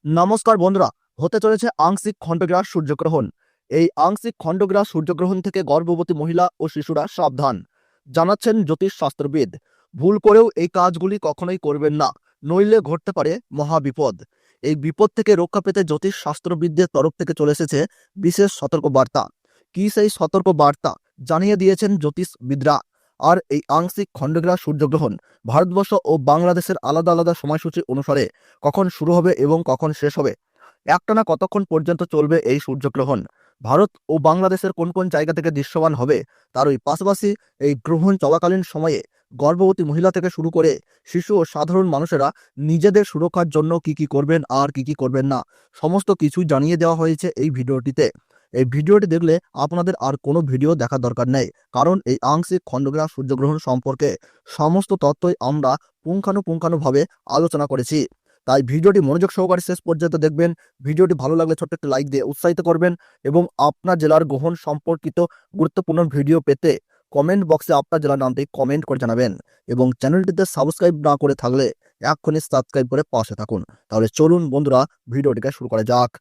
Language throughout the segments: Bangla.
নমস্কার বন্ধুরা, হতে চলেছে আংশিক খণ্ডগ্রাস সূর্যগ্রহণ। এই আংশিক খণ্ডগ্রাস সূর্যগ্রহণ থেকে গর্ভবতী মহিলা ও শিশুরা সাবধান, জানাচ্ছেন জ্যোতিষ শাস্ত্রবিদ। ভুল করেও এই কাজগুলি কখনোই করবেন না, নইলে ঘটতে পারে মহাবিপদ। এই বিপদ থেকে রক্ষা পেতে জ্যোতিষ শাস্ত্রবিদদের তরফ থেকে চলে এসেছে বিশেষ সতর্ক বার্তা। কি সেই সতর্ক বার্তা জানিয়ে দিয়েছেন জ্যোতিষবিদরা। আর এই আংশিক খণ্ডগ্রাস সূর্যগ্রহণ ভারতবর্ষ ও বাংলাদেশের আলাদা আলাদা সময়সূচি অনুসারে কখন শুরু হবে এবং কখন শেষ হবে, একটানা কতক্ষণ পর্যন্ত চলবে এই সূর্যগ্রহণ, ভারত ও বাংলাদেশের কোন কোন জায়গা থেকে দৃশ্যমান হবে, তারই পাশাপাশি এই গ্রহণ চলাকালীন সময়ে গর্ভবতী মহিলা থেকে শুরু করে শিশু ও সাধারণ মানুষেরা নিজেদের সুরক্ষার জন্য কি কি করবেন আর কি কি করবেন না, সমস্ত কিছুই জানিয়ে দেওয়া হয়েছে এই ভিডিওটিতে। এই ভিডিওটি দেখলে আপনাদের আর কোনো ভিডিও দেখার দরকার নেই, কারণ এই আংশিক খণ্ডগ্রাস সূর্যগ্রহণ সম্পর্কে সমস্ত তথ্যই আমরা পুঙ্খানুপুঙ্খানুভাবে আলোচনা করেছি। তাই ভিডিওটি মনোযোগ সহকারে শেষ পর্যন্ত দেখবেন। ভিডিওটি ভালো লাগলে ছোট্ট একটি লাইক দিয়ে উৎসাহিত করবেন এবং আপনার জেলার গ্রহণ সম্পর্কিত গুরুত্বপূর্ণ ভিডিও পেতে কমেন্ট বক্সে আপনার জেলার নামটি কমেন্ট করে জানাবেন এবং চ্যানেলটিতে সাবস্ক্রাইব না করে থাকলে এক্ষুনি সাবস্ক্রাইব করে পাশে থাকুন। তাহলে চলুন বন্ধুরা, ভিডিওটিকে শুরু করা যাক।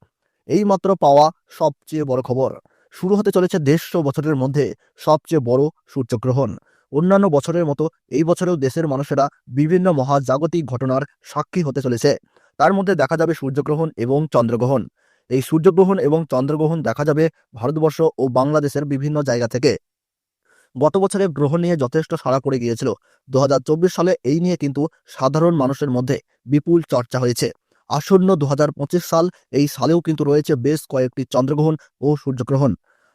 এইমাত্র পাওয়া সবচেয়ে বড় খবর, শুরু হতে চলেছে 150 বছরের মধ্যে সবচেয়ে বড় সূর্যগ্রহণ। অন্যান্য বছরের মতো এই বছরেও দেশের মানুষেরা বিভিন্ন মহাজাগতিক ঘটনার সাক্ষী হতে চলেছে। তার মধ্যে দেখা যাবে সূর্যগ্রহণ এবং চন্দ্রগ্রহণ। এই সূর্যগ্রহণ এবং চন্দ্রগ্রহণ দেখা যাবে ভারতবর্ষ ও বাংলাদেশের বিভিন্ন জায়গা থেকে। গত বছরে গ্রহণ নিয়ে যথেষ্ট সাড়া পড়ে গিয়েছিল। 2024 সালে এই নিয়ে কিন্তু সাধারণ মানুষের মধ্যে বিপুল চর্চা হয়েছে। আসন্ন 2025 সাল, এই সালেও কিন্তু রয়েছে বেশ কয়েকটি চন্দ্রগ্রহণ ও সূর্যগ্রহণ,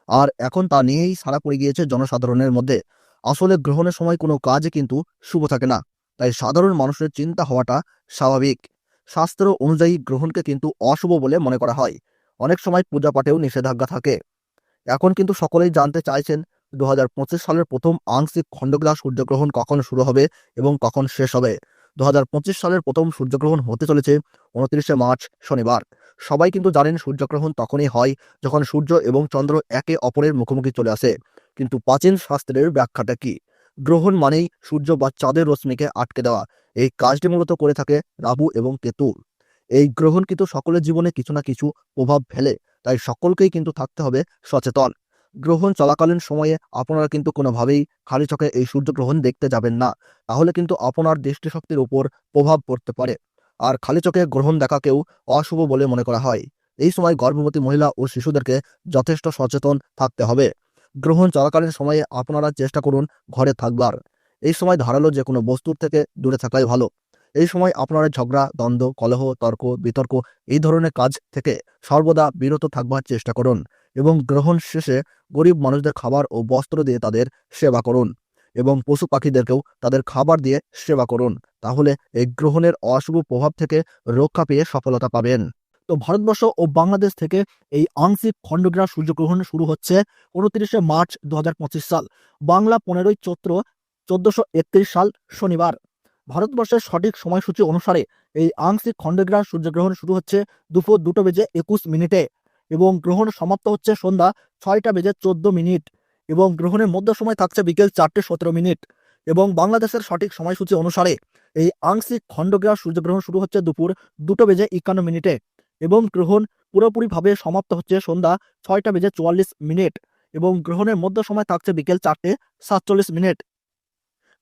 আর এখন তা নিয়েই সাড়া পড়ে গিয়েছে জনসাধারণের মধ্যে। আসলে গ্রহণের সময় কোনো কাজই কিন্তু শুভ থাকে না, তাই সাধারণ মানুষের চিন্তা হওয়াটা স্বাভাবিক। শাস্ত্র অনুযায়ী গ্রহণকে কিন্তু অশুভ বলে মনে করা হয়। অনেক সময় পূজা পাঠেও নিষেধাজ্ঞা থাকে। এখন কিন্তু সকলেই জানতে চাইছেন 2025 সালের প্রথম আংশিক খণ্ডগ্রাস সূর্যগ্রহণ কখন শুরু হবে এবং কখন শেষ হবে। 2025 সালের প্রথম সূর্যগ্রহণ হতে চলেছে 29শে মার্চ শনিবার। সবাই কিন্তু জানেন সূর্যগ্রহণ তখনই হয় যখন সূর্য এবং চন্দ্র একে অপরের মুখোমুখি চলে আসে। কিন্তু প্রাচীন শাস্ত্রের ব্যাখ্যাটা কি? গ্রহণ মানেই সূর্য বা চাঁদের রশ্মিকে আটকে দেওয়া। এই কাজটি মূলত করে থাকে রাহু এবং কেতু। এই গ্রহণ কিন্তু সকলের জীবনে কিছু না কিছু প্রভাব ফেলে, তাই সকলকেই কিন্তু থাকতে হবে সচেতন। গ্রহণ চলাকালীন সময়ে আপনারা কিন্তু কোনোভাবেই খালি চোখে এই সূর্যগ্রহণ দেখতে যাবেন না, তাহলে কিন্তু আপনার দৃষ্টিশক্তির উপর প্রভাব পড়তে পারে। আর খালি চোখে গ্রহণ দেখাকেও অশুভ বলে মনে করা হয়। এই সময় গর্ভবতী মহিলা ও শিশুদেরকে যথেষ্ট সচেতন থাকতে হবে। গ্রহণ চলাকালীন সময়ে আপনারা চেষ্টা করুন ঘরে থাকবার। এই সময় ধারালো যে কোনো বস্তুর থেকে দূরে থাকাই ভালো। এই সময় আপনারা ঝগড়া, দ্বন্দ্ব, কলহ, তর্ক বিতর্ক এই ধরনের কাজ থেকে সর্বদা বিরত থাকবার চেষ্টা করুন এবং গ্রহণ শেষে গরিব মানুষদের খাবার ও বস্ত্র দিয়ে তাদের সেবা করুন এবং পশু পাখিদেরকেও তাদের খাবার দিয়ে সেবা করুন। তাহলে এই গ্রহণের অশুভ প্রভাব থেকে রক্ষা পেয়ে সফলতা পাবেন। তো ভারতবর্ষ ও বাংলাদেশ থেকে এই আংশিক খণ্ডগ্রাস সূর্যগ্রহণ শুরু হচ্ছে 29শে মার্চ 2025 সাল, বাংলা 15ই চৈত্র 1431 সাল শনিবার। ভারতবর্ষের সঠিক সময়সূচি অনুসারে এই আংশিক খণ্ডগ্রাস সূর্যগ্রহণ শুরু হচ্ছে দুপুর 2:21 এবং গ্রহণ সমাপ্ত হচ্ছে সন্ধ্যা 6:14 এবং গ্রহণের মধ্য সময় থাকছে বিকেল 4:17 এবং বাংলাদেশের সঠিক সময়সূচি অনুসারে এই আংশিক খণ্ডগ্রাস সূর্যগ্রহণ শুরু হচ্ছে দুপুর 2:51 এবং গ্রহণ পুরোপুরিভাবে সমাপ্ত হচ্ছে সন্ধ্যা 6:44 এবং গ্রহণের মধ্য সময় থাকছে বিকেল 4:47।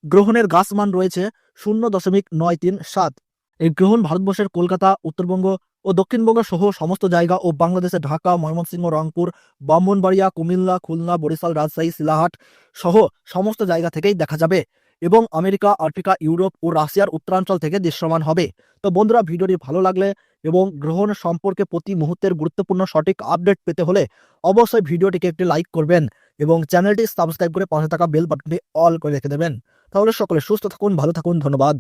গ্রহণের গাসমান রয়েছে 0.937। এই গ্রহণ ভারতবর্ষের কলকাতা, উত্তরবঙ্গ ও দক্ষিণবঙ্গ সহ সমস্ত জায়গা ও বাংলাদেশের ঢাকা, ময়মনসিংহ, রংপুর, ব্রাহ্মণবাড়িয়া, কুমিল্লা, খুলনা, বরিশাল, রাজশাহী, শিলাহাট সহ সমস্ত জায়গা থেকেই দেখা যাবে এবং আমেরিকা, আফ্রিকা, ইউরোপ ও রাশিয়ার উত্তরাঞ্চল থেকে দৃশ্যমান হবে। তো বন্ধুরা, ভিডিওটি ভালো লাগলে এবং গ্রহণ সম্পর্কে প্রতি মুহূর্তের গুরুত্বপূর্ণ সঠিক আপডেট পেতে হলে অবশ্যই ভিডিওটিকে একটি লাইক করবেন এবং চ্যানেলটি সাবস্ক্রাইব করে পাশে থাকা বেল বাটনটি অল করে রেখে দেবেন। তাহলে সকলে সুস্থ থাকুন, ভালো থাকুন, ধন্যবাদ।